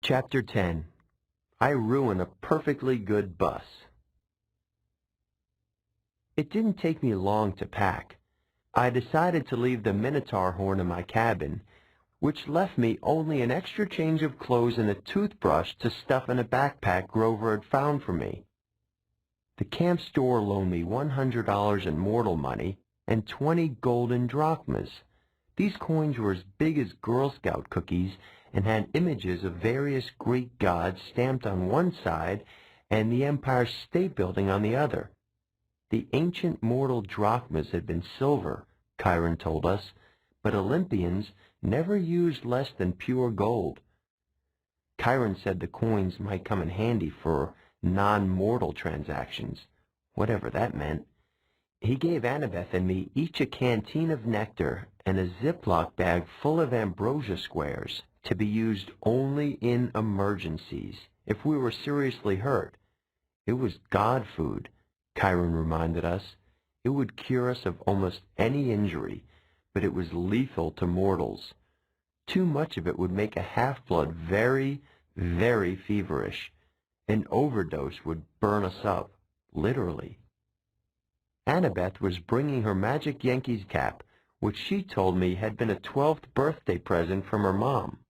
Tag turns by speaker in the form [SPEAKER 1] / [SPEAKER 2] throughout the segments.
[SPEAKER 1] Chapter 10. I Ruin a Perfectly Good Bus. It didn't take me long to pack. I decided to leave the Minotaur horn in my cabin, which left me only an extra change of clothes and a toothbrush to stuff in a backpack Grover had found for me. The camp store loaned me $100 in mortal money and 20 golden drachmas. These coins were as big as Girl Scout cookies and had images of various Greek gods stamped on one side and the Empire State Building on the other. The ancient mortal drachmas had been silver, Chiron told us, but Olympians never used less than pure gold. Chiron said the coins might come in handy for non-mortal transactions, whatever that meant. He gave Annabeth and me each a canteen of nectar and a Ziploc bag full of ambrosia squares to be used only in emergencies, if we were seriously hurt. It was God food, Chiron reminded us. It would cure us of almost any injury, but it was lethal to mortals. Too much of it would make a half-blood very, very feverish. An overdose would burn us up, literally. Annabeth was bringing her magic Yankees cap, which she told me had been a 12th birthday present from her mom.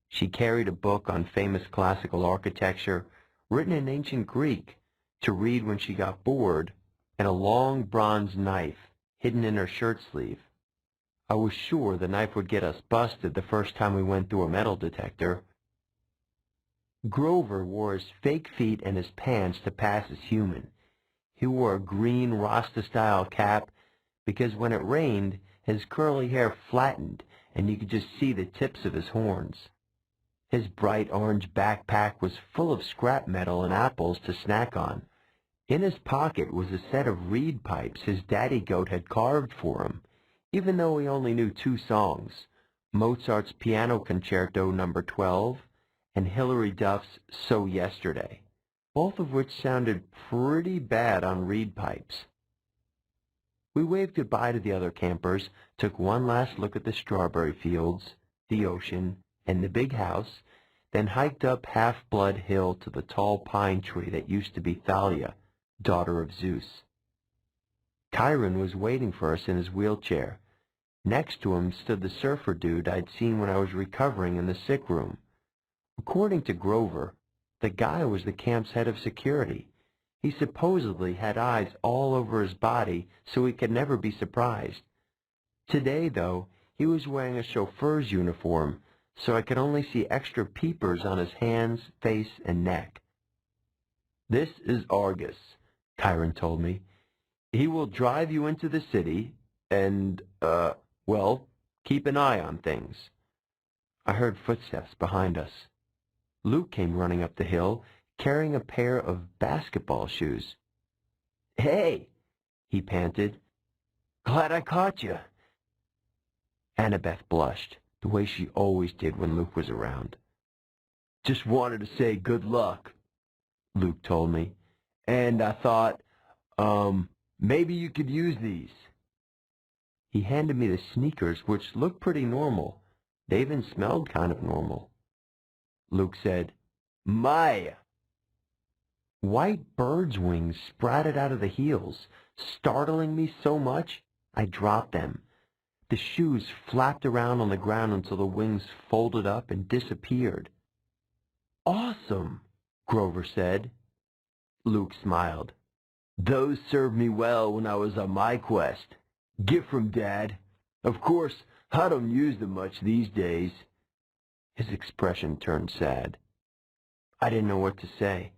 [SPEAKER 1] She carried a book on famous classical architecture, written in ancient Greek, to read when she got bored, and a long bronze knife hidden in her shirt sleeve. I was sure the knife would get us busted the first time we went through a metal detector. Grover wore his fake feet and his pants to pass as human. He wore a green Rasta-style cap because when it rained, his curly hair flattened and you could just see the tips of his horns. His bright orange backpack was full of scrap metal and apples to snack on. In his pocket was a set of reed pipes his daddy goat had carved for him, even though he only knew 2 songs, Mozart's Piano Concerto No. 12 and Hilary Duff's So Yesterday, both of which sounded pretty bad on reed pipes. We waved goodbye to the other campers, took one last look at the strawberry fields, the ocean, and the big house, then hiked up Half-Blood Hill to the tall pine tree that used to be Thalia, daughter of Zeus. Chiron was waiting for us in his wheelchair. Next to him stood the surfer dude I'd seen when I was recovering in the sick room. According to Grover, the guy was the camp's head of security. He supposedly had eyes all over his body so he could never be surprised. Today, though, he was wearing a chauffeur's uniform, so I could only see extra peepers on his hands, face, and neck. "This is Argus," Chiron told me. "He will drive you into the city and, well, keep an eye on things." I heard footsteps behind us. Luke came running up the hill, carrying a pair of basketball shoes. "Hey," he panted. "Glad I caught you." Annabeth blushed, the way she always did when Luke was around. "Just wanted to say good luck," Luke told me. "And I thought, maybe you could use these." He handed me the sneakers, which looked pretty normal. They even smelled kind of normal. Luke said, "Maya." White birds' wings sprouted out of the heels, startling me so much I dropped them. The shoes flapped around on the ground until the wings folded up and disappeared. "Awesome," Grover said. Luke smiled. "Those served me well when I was on my quest. Gift from Dad. Of course, I don't use them much these days." His expression turned sad. I didn't know what to say.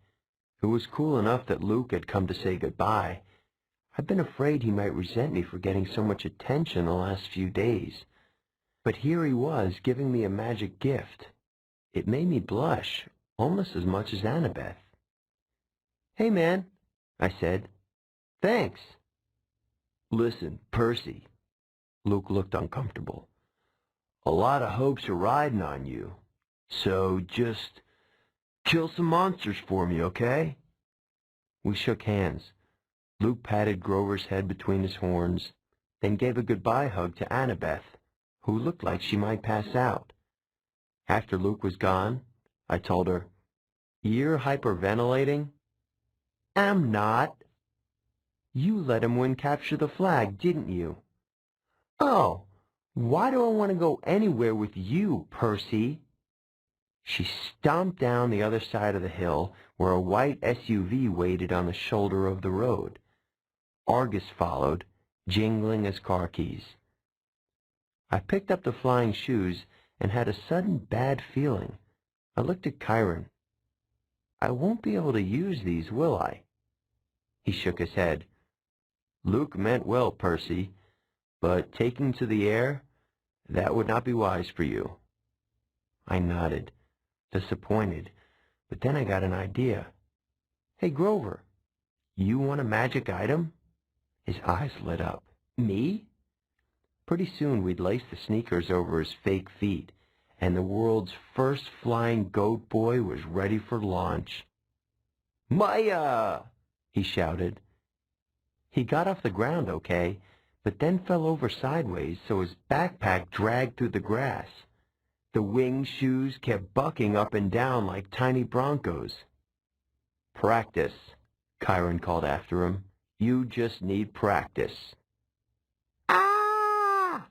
[SPEAKER 1] It was cool enough that Luke had come to say goodbye. I'd been afraid he might resent me for getting so much attention the last few days. But here he was giving me a magic gift. It made me blush, almost as much as Annabeth. "Hey, man," I said. "Thanks." "Listen, Percy." Luke looked uncomfortable. "A lot of hopes are riding on you. So just kill some monsters for me, okay?" We shook hands. Luke patted Grover's head between his horns, then gave a goodbye hug to Annabeth, who looked like she might pass out. After Luke was gone, I told her. You're hyperventilating? I'm not. You let him win Capture the Flag, didn't you? Oh, why do I want to go anywhere with you, Percy? She stomped down the other side of the hill where a white SUV waited on the shoulder of the road. Argus followed, jingling his car keys. I picked up the flying shoes and had a sudden bad feeling. I looked at Chiron. I won't be able to use these, will I? He shook his head. Luke meant well, Percy, but taking to the air, that would not be wise for you. I nodded, disappointed, but then I got an idea. Hey, Grover, you want a magic item? His eyes lit up. Me? Pretty soon we'd lace the sneakers over his fake feet, and the world's first flying goat boy was ready for launch. Maya! He shouted. He got off the ground okay, but then fell over sideways so his backpack dragged through the grass. The wing shoes kept bucking up and down like tiny broncos. Practice, Chiron called after him. You just need practice. Ah!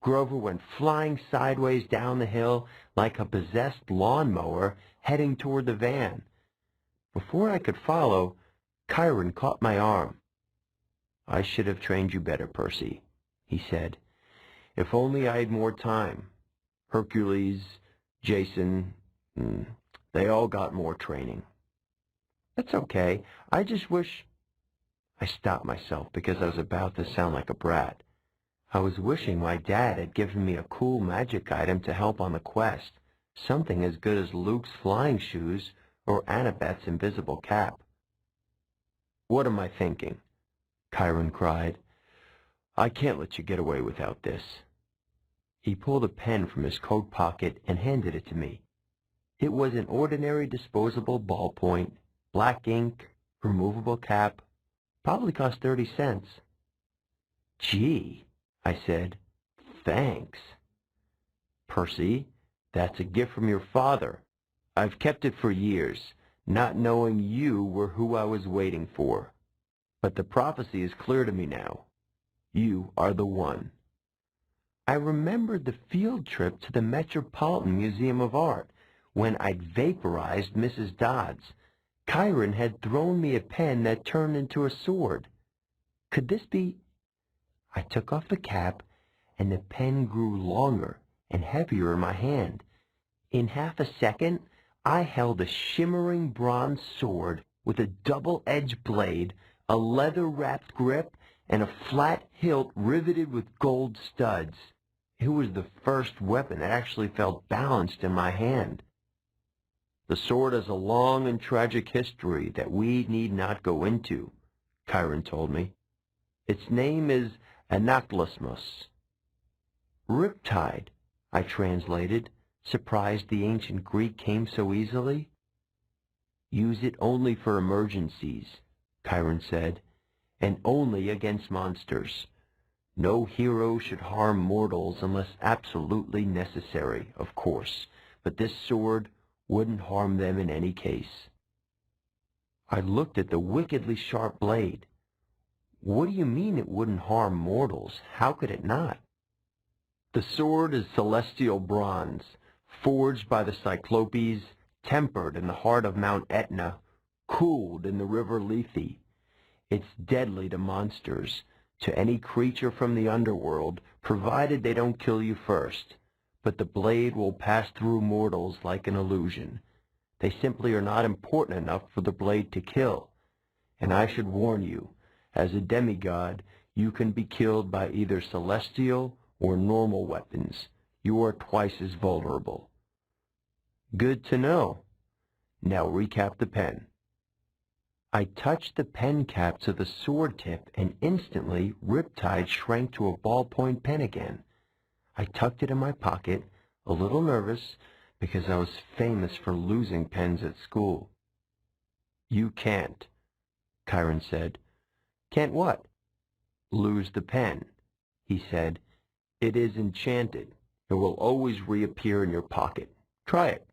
[SPEAKER 1] Grover went flying sideways down the hill like a possessed lawnmower heading toward the van. Before I could follow, Chiron caught my arm. I should have trained you better, Percy, he said. If only I had more time. Hercules, Jason, they all got more training. That's okay. I just wish... I stopped myself because I was about to sound like a brat. I was wishing my dad had given me a cool magic item to help on the quest, something as good as Luke's flying shoes or Annabeth's invisible cap. What am I thinking? Chiron cried. I can't let you get away without this. He pulled a pen from his coat pocket and handed it to me. It was an ordinary disposable ballpoint, black ink, removable cap, probably cost 30 cents. Gee, I said, thanks. Percy, that's a gift from your father. I've kept it for years, not knowing you were who I was waiting for. But the prophecy is clear to me now. You are the one. I remembered the field trip to the Metropolitan Museum of Art when I'd vaporized Mrs. Dodds. Chiron had thrown me a pen that turned into a sword. Could this be... I took off the cap, and the pen grew longer and heavier in my hand. In half a second, I held a shimmering bronze sword with a double-edged blade, a leather-wrapped grip, and a flat hilt riveted with gold studs. It was the first weapon that actually felt balanced in my hand. The sword has a long and tragic history that we need not go into, Chiron told me. Its name is Anaklusmus. Riptide, I translated, surprised the ancient Greek came so easily. Use it only for emergencies, Chiron said, and only against monsters. No hero should harm mortals unless absolutely necessary, of course, but this sword wouldn't harm them in any case. I looked at the wickedly sharp blade. What do you mean it wouldn't harm mortals? How could it not? The sword is celestial bronze, forged by the Cyclopes, tempered in the heart of Mount Etna, cooled in the river Lethe. It's deadly to monsters, to any creature from the underworld, provided they don't kill you first. But the blade will pass through mortals like an illusion. They simply are not important enough for the blade to kill. And I should warn you, as a demigod, you can be killed by either celestial or normal weapons. You are twice as vulnerable. Good to know. Now recap the pen. I touched the pen cap to the sword tip, and instantly Riptide shrank to a ballpoint pen again. I tucked it in my pocket, a little nervous, because I was famous for losing pens at school. You can't, Chiron said. Can't what? Lose the pen, he said. It is enchanted. It will always reappear in your pocket. Try it.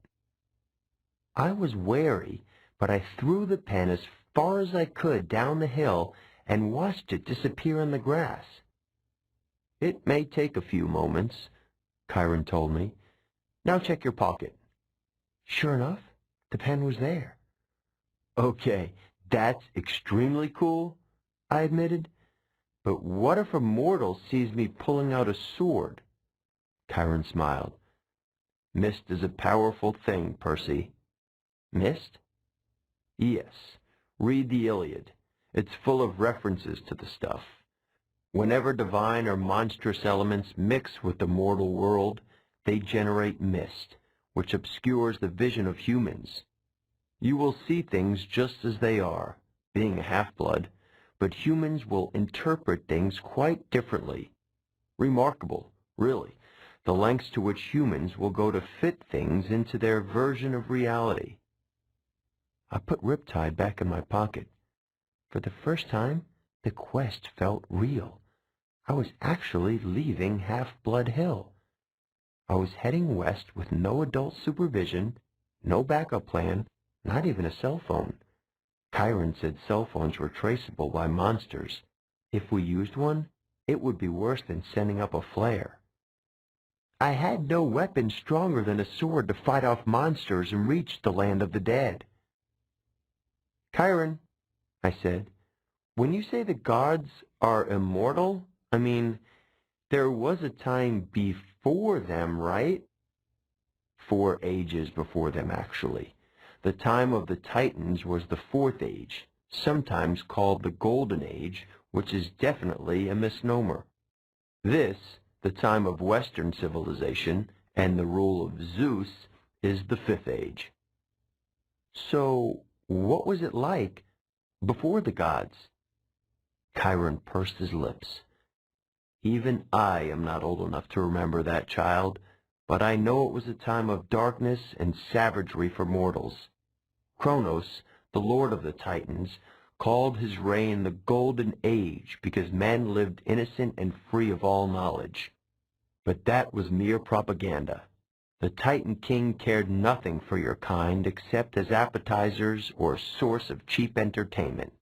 [SPEAKER 1] I was wary, but I threw the pen as far as I could down the hill and watched it disappear in the grass. "It may take a few moments," Chiron told me. "Now check your pocket." Sure enough, the pen was there. "Okay, that's extremely cool," I admitted. "But what if a mortal sees me pulling out a sword?" Chiron smiled. "Mist is a powerful thing, Percy." "Mist?" "Yes. Read the Iliad. It's full of references to the stuff. Whenever divine or monstrous elements mix with the mortal world, they generate mist, which obscures the vision of humans. You will see things just as they are, being a half-blood, but humans will interpret things quite differently. Remarkable, really, the lengths to which humans will go to fit things into their version of reality." I put Riptide back in my pocket. For the first time, the quest felt real. I was actually leaving Half-Blood Hill. I was heading west with no adult supervision, no backup plan, not even a cell phone. Chiron said cell phones were traceable by monsters. If we used one, it would be worse than sending up a flare. I had no weapon stronger than a sword to fight off monsters and reach the land of the dead. "Chiron," I said, "when you say the gods are immortal, I mean, there was a time before them, right?" "4 ages before them, actually. The time of the Titans was the 4th age, sometimes called the Golden Age, which is definitely a misnomer. This, the time of Western civilization and the rule of Zeus, is the 5th age." "So, what was it like before the gods?" Chiron pursed his lips. "Even I am not old enough to remember that, child, but I know it was a time of darkness and savagery for mortals. Kronos, the lord of the Titans, called his reign the Golden Age because men lived innocent and free of all knowledge. But that was mere propaganda. The Titan King cared nothing for your kind except as appetizers or a source of cheap entertainment.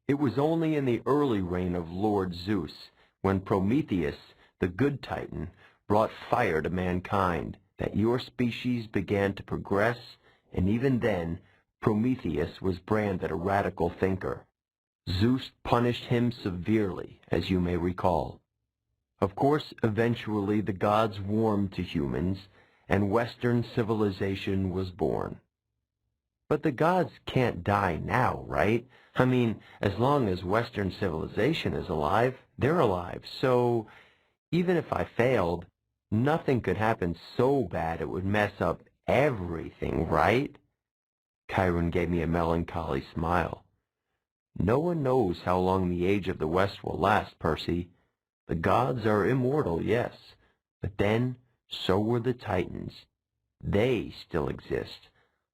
[SPEAKER 1] It was only in the early reign of Lord Zeus, when Prometheus, the good Titan, brought fire to mankind, that your species began to progress, and even then, Prometheus was branded a radical thinker. Zeus punished him severely, as you may recall. Of course, eventually the gods warmed to humans, and Western civilization was born. But the gods can't die now, right? I mean, as long as Western civilization is alive, they're alive. So, even if I failed, nothing could happen so bad it would mess up everything, right?" Chiron gave me a melancholy smile. "No one knows how long the age of the West will last, Percy. The gods are immortal, yes, but then so were the Titans. They still exist,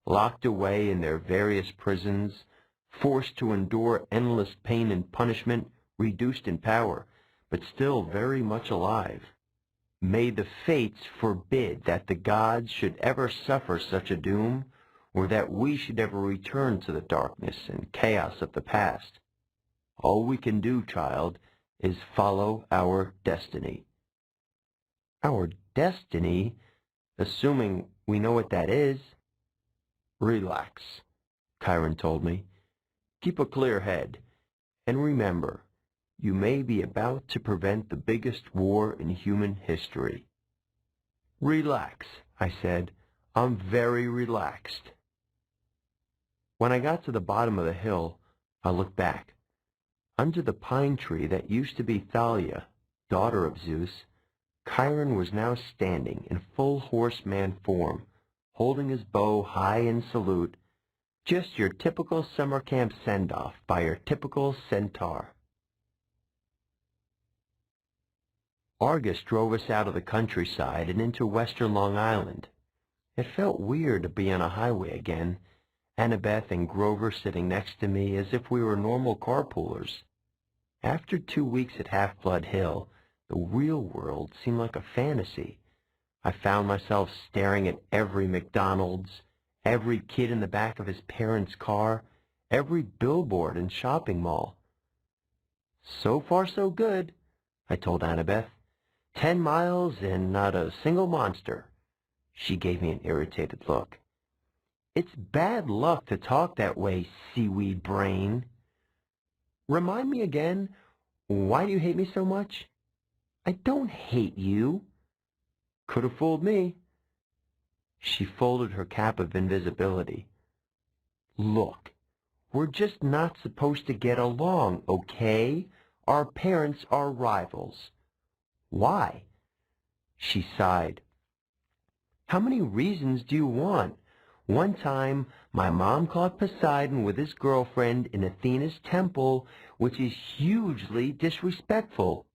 [SPEAKER 1] locked away in their various prisons, forced to endure endless pain and punishment, reduced in power, but still very much alive. May the fates forbid that the gods should ever suffer such a doom, or that we should ever return to the darkness and chaos of the past. All we can do, child, is follow our destiny." "Our destiny? Assuming we know what that is." "Relax," Chiron told me. "Keep a clear head, and remember, you may be about to prevent the biggest war in human history." "Relax," I said. "I'm very relaxed." When I got to the bottom of the hill, I looked back. Under the pine tree that used to be Thalia, daughter of Zeus, Chiron was now standing in full horseman form, holding his bow high in salute, just your typical summer camp send-off by your typical centaur. Argus drove us out of the countryside and into western Long Island. It felt weird to be on a highway again, Annabeth and Grover sitting next to me as if we were normal carpoolers. After 2 weeks at Half-Blood Hill, the real world seemed like a fantasy. I found myself staring at every McDonald's, every kid in the back of his parents' car, every billboard and shopping mall. So far so good, I told Annabeth. 10 miles and not a single monster. She gave me an irritated look. It's bad luck to talk that way, seaweed brain. Remind me again, why do you hate me so much? I don't hate you. Could have fooled me. She folded her cap of invisibility. Look, we're just not supposed to get along, okay? Our parents are rivals. Why? She sighed. How many reasons do you want? One time, my mom caught Poseidon with his girlfriend in Athena's temple, which is hugely disrespectful.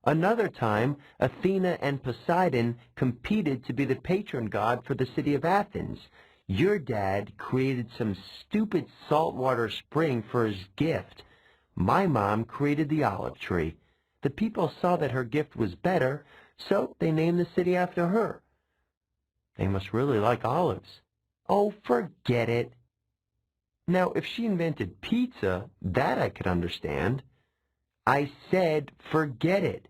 [SPEAKER 1] Another time, Athena and Poseidon competed to be the patron god for the city of Athens. Your dad created some stupid saltwater spring for his gift. My mom created the olive tree. The people saw that her gift was better, so they named the city after her. They must really like olives. Oh, forget it. Now, if she invented pizza, that I could understand. I said forget it.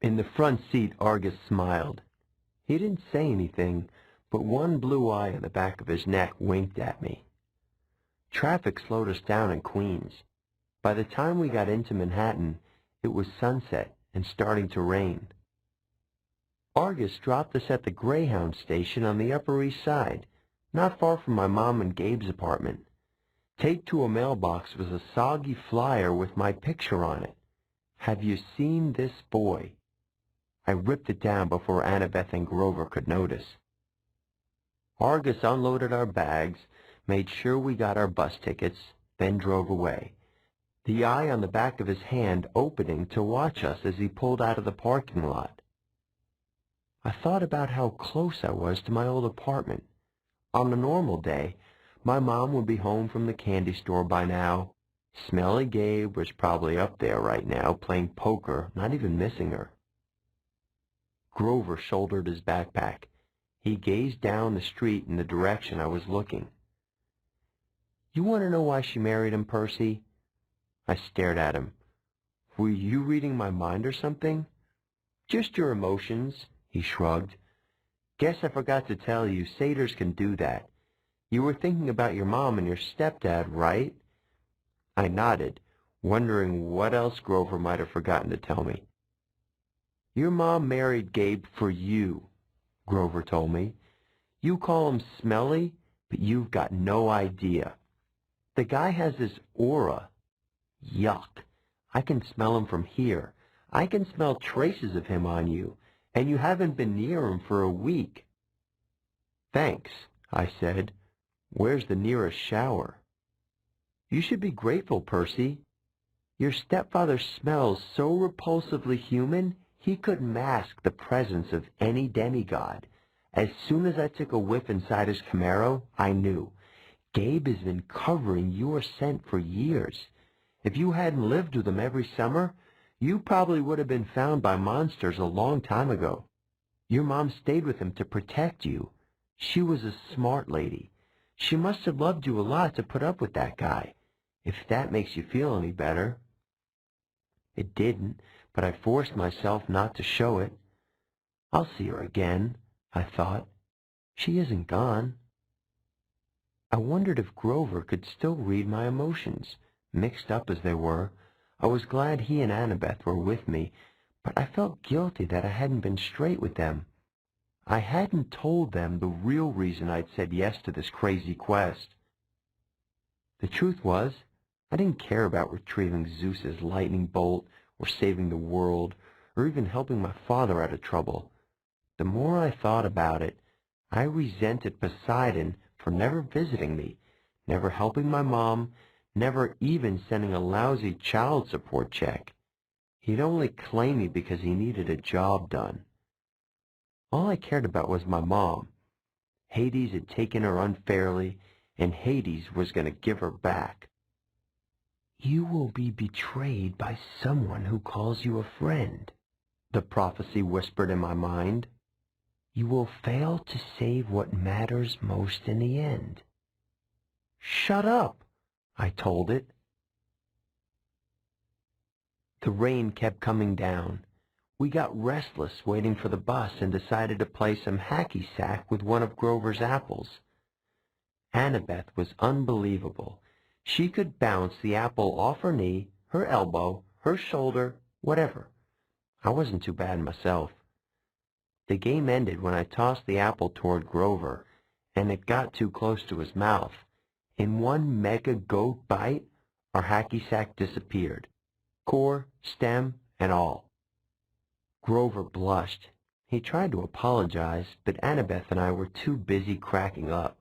[SPEAKER 1] In the front seat, Argus smiled. He didn't say anything, but one blue eye on the back of his neck winked at me. Traffic slowed us down in Queens. By the time we got into Manhattan, it was sunset and starting to rain. Argus dropped us at the Greyhound station on the Upper East Side, not far from my mom and Gabe's apartment. Taped to a mailbox was a soggy flyer with my picture on it. Have you seen this boy? I ripped it down before Annabeth and Grover could notice. Argus unloaded our bags, made sure we got our bus tickets, then drove away, the eye on the back of his hand opening to watch us as he pulled out of the parking lot. I thought about how close I was to my old apartment. On a normal day, my mom would be home from the candy store by now. Smelly Gabe was probably up there right now playing poker, not even missing her. Grover shouldered his backpack. He gazed down the street in the direction I was looking. You want to know why she married him, Percy? I stared at him. Were you reading my mind or something? Just your emotions, he shrugged. Guess I forgot to tell you, satyrs can do that. You were thinking about your mom and your stepdad, right? I nodded, wondering what else Grover might have forgotten to tell me. Your mom married Gabe for you, Grover told me. You call him smelly, but you've got no idea. The guy has this aura. Yuck. I can smell him from here. I can smell traces of him on you, and you haven't been near him for a week. Thanks, I said. Where's the nearest shower? You should be grateful, Percy. Your stepfather smells so repulsively human, he could mask the presence of any demigod. As soon as I took a whiff inside his Camaro, I knew. Gabe has been covering your scent for years. If you hadn't lived with him every summer, you probably would have been found by monsters a long time ago. Your mom stayed with him to protect you. She was a smart lady. She must have loved you a lot to put up with that guy, if that makes you feel any better. It didn't, but I forced myself not to show it. I'll see her again, I thought. She isn't gone. I wondered if Grover could still read my emotions, mixed up as they were. I was glad he and Annabeth were with me, but I felt guilty that I hadn't been straight with them. I hadn't told them the real reason I'd said yes to this crazy quest. The truth was, I didn't care about retrieving Zeus's lightning bolt, or saving the world, or even helping my father out of trouble. The more I thought about it, I resented Poseidon for never visiting me, never helping my mom, never even sending a lousy child support check. He'd only claim me because he needed a job done. All I cared about was my mom. Hades had taken her unfairly, and Hades was going to give her back. You will be betrayed by someone who calls you a friend, the prophecy whispered in my mind. you will fail to save what matters most in the end. Shut up, I told it. The rain kept coming down. We got restless waiting for the bus and decided to play some hacky sack with one of Grover's apples. Annabeth was unbelievable. She could bounce the apple off her knee, her elbow, her shoulder, whatever. I wasn't too bad myself. The game ended when I tossed the apple toward Grover, and it got too close to his mouth. In one mega goat bite, our hacky sack disappeared, core, stem, and all. Grover blushed. He tried to apologize, but Annabeth and I were too busy cracking up.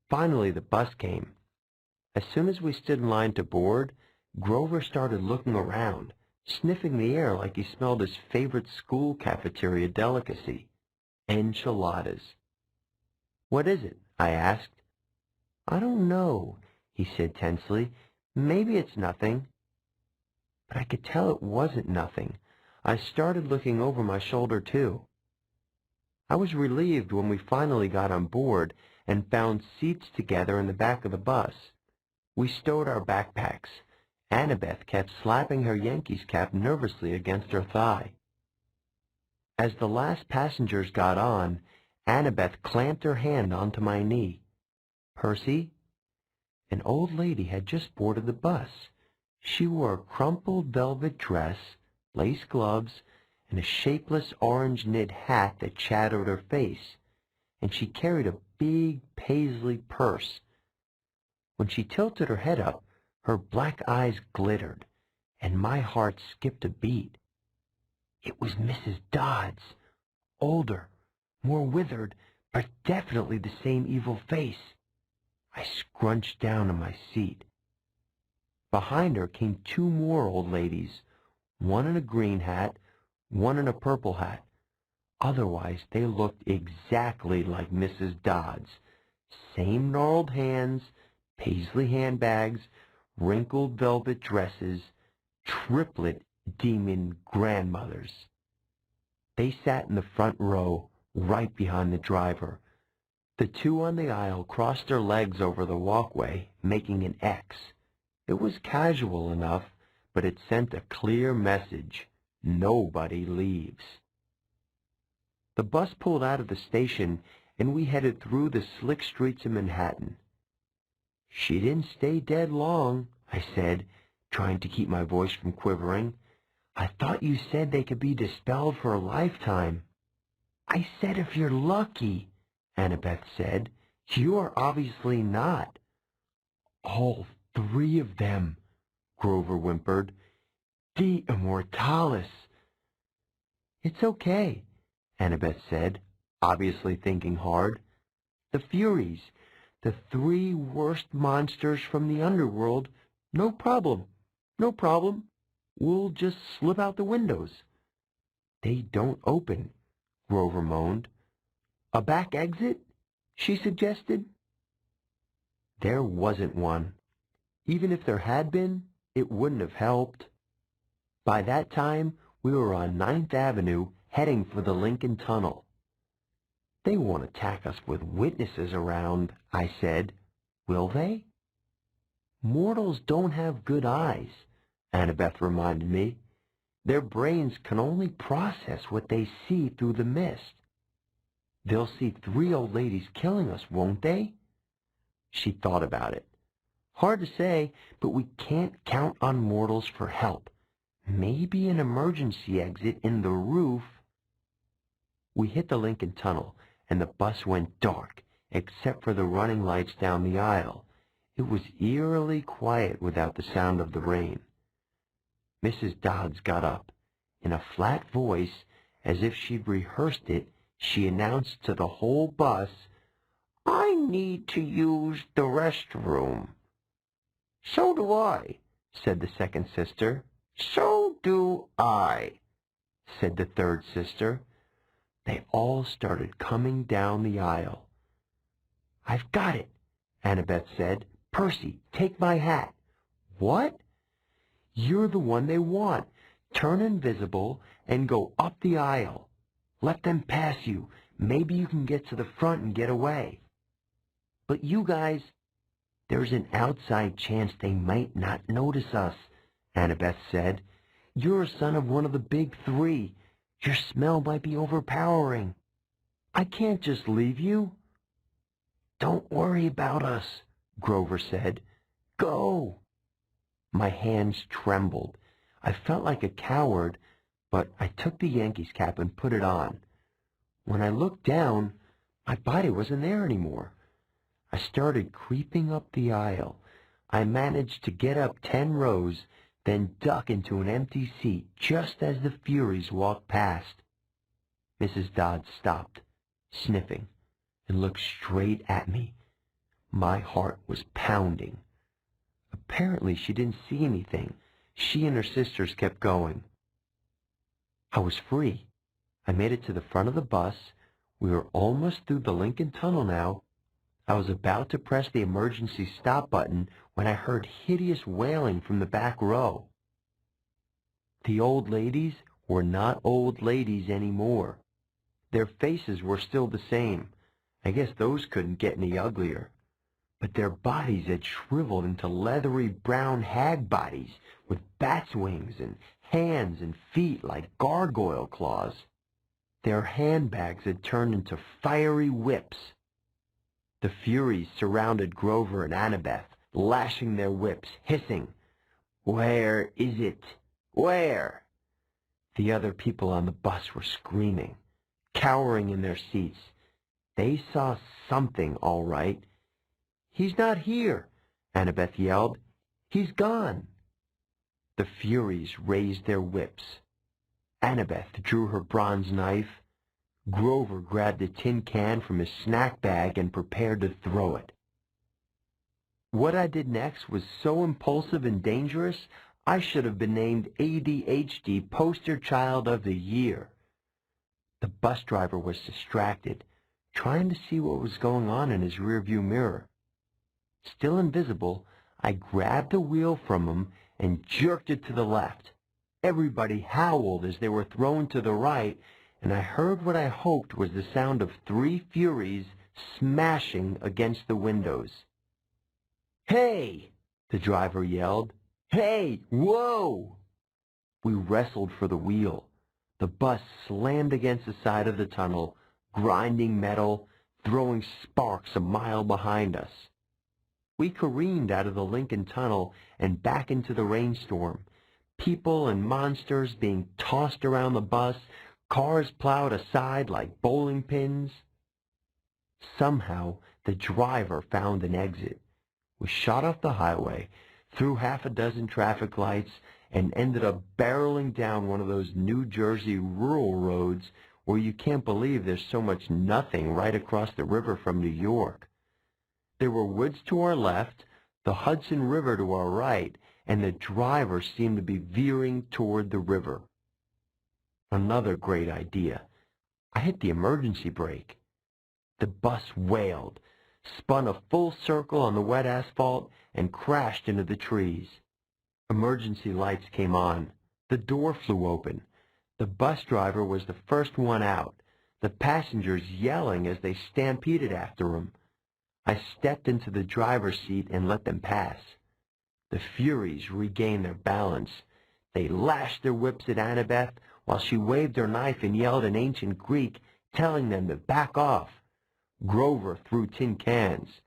[SPEAKER 1] Finally, the bus came. As soon as we stood in line to board, Grover started looking around, sniffing the air like he smelled his favorite school cafeteria delicacy, enchiladas. "What is it?" I asked. "I don't know," he said tensely. "Maybe it's nothing." But I could tell it wasn't nothing. I started looking over my shoulder, too. I was relieved when we finally got on board and found seats together in the back of the bus. We stowed our backpacks. Annabeth kept slapping her Yankees cap nervously against her thigh. As the last passengers got on, Annabeth clamped her hand onto my knee. "Percy?" An old lady had just boarded the bus. She wore a crumpled velvet dress, lace gloves, and a shapeless orange knit hat that shadowed her face, and she carried a big paisley purse. When she tilted her head up, her black eyes glittered, and my heart skipped a beat. It was Mrs. Dodds, older, more withered, but definitely the same evil face. I scrunched down in my seat. Behind her came two more old ladies, one in a green hat, one in a purple hat. Otherwise, they looked exactly like Mrs. Dodds. Same gnarled hands, paisley handbags, wrinkled velvet dresses, triplet demon grandmothers. They sat in the front row, right behind the driver. The two on the aisle crossed their legs over the walkway, making an X. It was casual enough, but it sent a clear message. Nobody leaves. The bus pulled out of the station, and we headed through the slick streets of Manhattan. "She didn't stay dead long," I said, trying to keep my voice from quivering. "I thought you said they could be dispelled for a lifetime." "I said if you're lucky," Annabeth said. "You're obviously not." "All three of them," Grover whimpered. "The Immortalis." "It's okay," Annabeth said, obviously thinking hard. "The Furies, the three worst monsters from the underworld, no problem, no problem. We'll just slip out the windows." "They don't open," Grover moaned. "A back exit?" she suggested. There wasn't one. Even if there had been, it wouldn't have helped. By that time, we were on 9th Avenue, heading for the Lincoln Tunnel. "They won't attack us with witnesses around," I said. "Will they?" "Mortals don't have good eyes," Annabeth reminded me. "Their brains can only process what they see through the mist." "They'll see three old ladies killing us, won't they?" She thought about it. "Hard to say, but we can't count on mortals for help. Maybe an emergency exit in the roof." We hit the Lincoln Tunnel, and the bus went dark, except for the running lights down the aisle. It was eerily quiet without the sound of the rain. Mrs. Dodds got up. In a flat voice, as if she'd rehearsed it, she announced to the whole bus, "I need to use the restroom." "So do I," said the second sister. "So do I," said the third sister. They all started coming down the aisle. "I've got it," Annabeth said. "Percy, take my hat." "What?" "You're the one they want. Turn invisible and go up the aisle." Let them pass you. Maybe you can get to the front and get away." "But you guys—" "There's an outside chance they might not notice us," Annabeth said. "You're a son of one of the big three. Your smell might be overpowering. I can't just leave you." "Don't worry about us," Grover said. "Go." My hands trembled. I felt like a coward, but I took the Yankees cap and put it on. When I looked down, my body wasn't there anymore. I started creeping up the aisle. I managed to get up 10 rows, then duck into an empty seat just as the Furies walked past. Mrs. Dodd stopped, sniffing, and looked straight at me. My heart was pounding. Apparently she didn't see anything. She and her sisters kept going. I was free. I made it to the front of the bus. We were almost through the Lincoln Tunnel now. I was about to press the emergency stop button when I heard hideous wailing from the back row. The old ladies were not old ladies anymore. Their faces were still the same. I guess those couldn't get any uglier. But their bodies had shriveled into leathery brown hag bodies with bats' wings and hands and feet like gargoyle claws. Their handbags had turned into fiery whips. The Furies surrounded Grover and Annabeth, lashing their whips, hissing, "Where is it? Where?" The other people on the bus were screaming, cowering in their seats. They saw something, all right. "He's not here," Annabeth yelled. "He's gone." The Furies raised their whips. Annabeth drew her bronze knife. Grover grabbed a tin can from his snack bag and prepared to throw it. What I did next was so impulsive and dangerous, I should have been named ADHD Poster Child of the Year. The bus driver was distracted, trying to see what was going on in his rearview mirror. Still invisible, I grabbed the wheel from him and jerked it to the left. Everybody howled as they were thrown to the right, and I heard what I hoped was the sound of 3 Furies smashing against the windows. "Hey!" the driver yelled. "Hey! Whoa!" We wrestled for the wheel. The bus slammed against the side of the tunnel, grinding metal, throwing sparks a mile behind us. We careened out of the Lincoln Tunnel and back into the rainstorm. People and monsters being tossed around the bus, cars plowed aside like bowling pins. Somehow, the driver found an exit. We shot off the highway, through 6 traffic lights, and ended up barreling down one of those New Jersey rural roads where you can't believe there's so much nothing right across the river from New York. There were woods to our left, the Hudson River to our right, and the driver seemed to be veering toward the river. Another great idea. I hit the emergency brake. The bus wailed, spun a full circle on the wet asphalt, and crashed into the trees. Emergency lights came on. The door flew open. The bus driver was the first one out, the passengers yelling as they stampeded after him. I stepped into the driver's seat and let them pass. The Furies regained their balance. They lashed their whips at Annabeth while she waved her knife and yelled in ancient Greek, telling them to back off. Grover threw tin cans.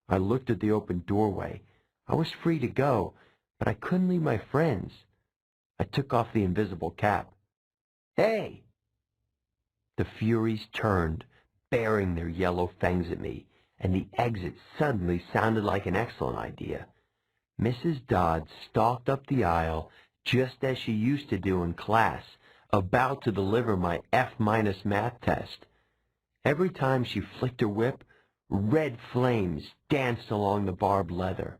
[SPEAKER 1] I looked at the open doorway. I was free to go, but I couldn't leave my friends. I took off the invisible cap. "Hey!" The Furies turned, baring their yellow fangs at me, and the exit suddenly sounded like an excellent idea. Mrs. Dodd stalked up the aisle just as she used to do in class, about to deliver my F- math test. Every time she flicked her whip, red flames danced along the barbed leather.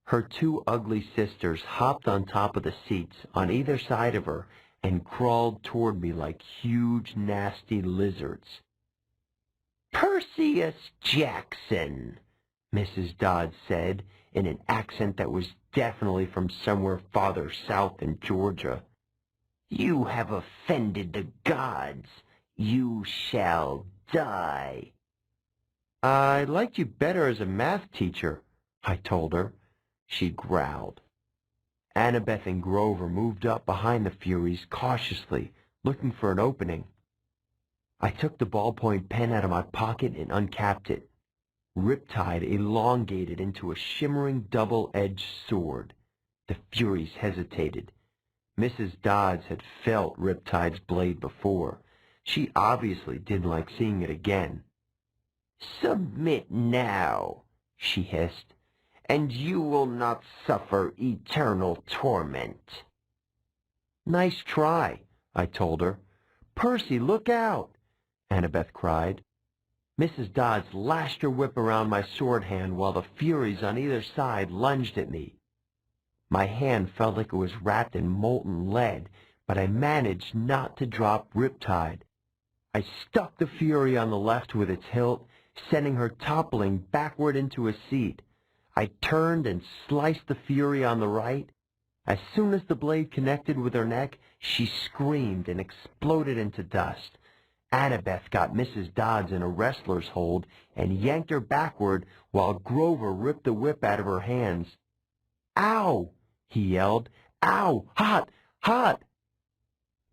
[SPEAKER 1] Her 2 ugly sisters hopped on top of the seats on either side of her and crawled toward me like huge, nasty lizards. "Perseus Jackson," Mrs. Dodd said in an accent that was definitely from somewhere farther south in Georgia. You have offended the gods. You shall die. I liked you better as a math teacher, I told her. She growled. Annabeth and Grover moved up behind the Furies cautiously, looking for an opening. I took the ballpoint pen out of my pocket and uncapped it. Riptide elongated into a shimmering double-edged sword. The Furies hesitated. Mrs. Dodds had felt Riptide's blade before. She obviously didn't like seeing it again. "Submit now," she hissed, "and you will not suffer eternal torment." "Nice try," I told her. "Percy, look out!" Annabeth cried. Mrs. Dodds lashed her whip around my sword hand while the Furies on either side lunged at me. My hand felt like it was wrapped in molten lead, but I managed not to drop Riptide. I stuck the Fury on the left with its hilt, sending her toppling backward into a seat. I turned and sliced the Fury on the right. As soon as the blade connected with her neck, she screamed and exploded into dust. Annabeth got Mrs. Dodds in a wrestler's hold and yanked her backward while Grover ripped the whip out of her hands. "Ow!" he yelled. "Ow! Hot! Hot!"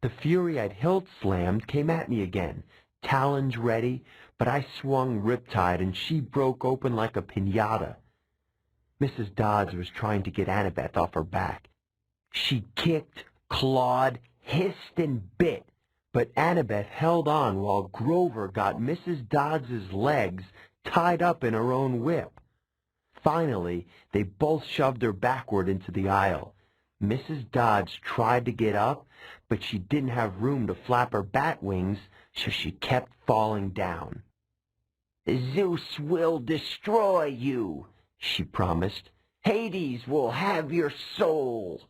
[SPEAKER 1] The Fury I'd hilt slammed came at me again, talons ready, but I swung Riptide and she broke open like a piñata. Mrs. Dodds was trying to get Annabeth off her back. She kicked, clawed, hissed, and bit, but Annabeth held on while Grover got Mrs. Dodds's legs tied up in her own whip. Finally, they both shoved her backward into the aisle. Mrs. Dodds tried to get up, but she didn't have room to flap her bat wings, so she kept falling down. "Zeus will destroy you," she promised. "Hades will have your soul."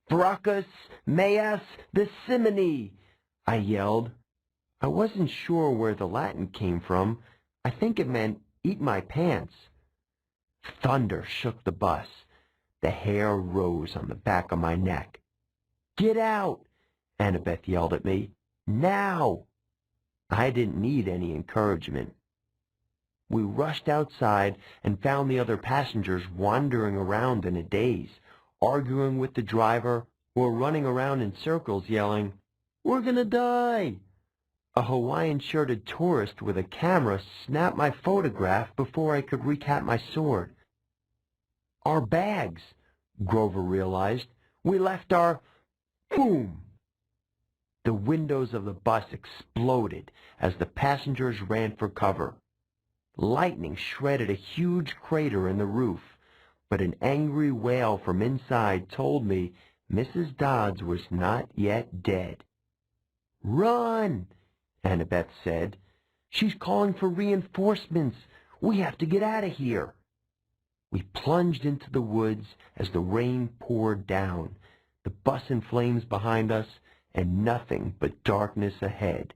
[SPEAKER 1] "Brachus, Maias, the Simony," I yelled. I wasn't sure where the Latin came from. I think it meant eat my pants. Thunder shook the bus. The hair rose on the back of my neck. "Get out!" Annabeth yelled at me. "Now!" I didn't need any encouragement. We rushed outside and found the other passengers wandering around in a daze, arguing with the driver or running around in circles yelling, "We're gonna die!" A Hawaiian-shirted tourist with a camera snapped my photograph before I could recap my sword. "Our bags," Grover realized. "We left our—" Boom! The windows of the bus exploded as the passengers ran for cover. Lightning shredded a huge crater in the roof, but an angry wail from inside told me Mrs. Dodds was not yet dead. "Run!" Annabeth said. "She's calling for reinforcements. We have to get out of here." We plunged into the woods as the rain poured down, the bus in flames behind us, and nothing but darkness ahead.